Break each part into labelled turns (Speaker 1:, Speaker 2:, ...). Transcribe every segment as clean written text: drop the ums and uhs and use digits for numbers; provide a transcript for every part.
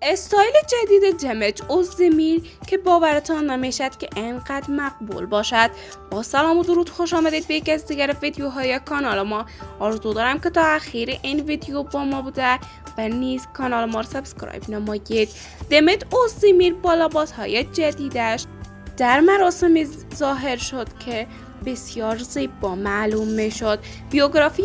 Speaker 1: استایل جدید دمت اوزدمیر که باورتان نمیشد که انقدر مقبول باشد. با سلام و درود، خوش آمدید به یکی از دیگر ویدیوهای کانال ما. آرزو دارم که تا اخیر این ویدیو با ما بوده و نیز کانال ما رو سابسکرایب نمایید. دمت اوزدمیر با لباسهای جدیدش در مراسمی ظاهر شد که بسیار زیبا معلوم می شد. بیوگرافی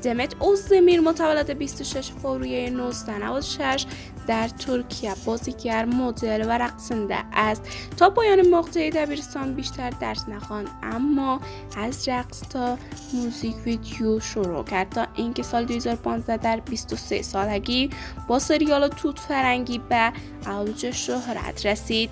Speaker 1: دمت اوزدمیر متولد 26 فوریه 1996 در ترکیه بازیگر، مدل و رقصنده است. تا پایان مقطع دبیرستان بیشتر درس نخواند، اما از رقص تا موزیک ویدیو شروع کرد تا اینکه سال 2015 در 23 سالگی با سریال توت فرنگی به اوج شهرت رسید.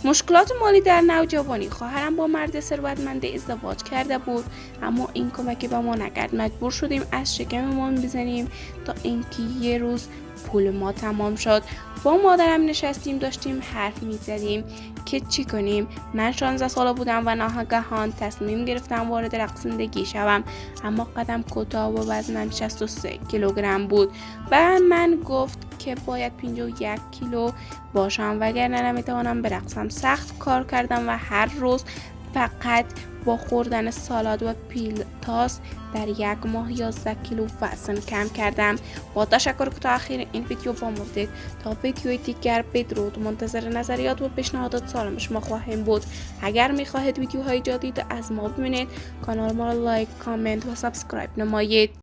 Speaker 1: مشکلات مالی در نوجوانی: خواهرم با مرد ثروتمند ازدواج کرده بود، اما این کمکی به ما نکرد. مجبور شدیم از شکممان بزنیم تا اینکه یه روز پول ما تمام شد. با مادرم نشستیم داشتیم حرف میزدیم که چی کنیم. من 16 ساله بودم و ناگهان تصمیم گرفتم وارد رقصندگی شوم، اما قدم کوتاه و وزنم 63 کیلوگرم بود. و من گفت که باید 51 کیلو باشم وگرنه نمیتوانم برقصم. سخت کار کردم و هر روز فقط با خوردن سالاد و پیلتاس در یک ماه 11 کیلو وزن کم کردم. با تشکر که تا آخر این ویدیو با ما بودید. تا ویدیوی دیگر بدرود. منتظر نظریات و پیشنهادات سالم شما خواهیم بود. اگر میخواهید ویدیوهای جدید از ما ببینید، کانال ما را لایک، کامنت و سابسکرایب نمایید.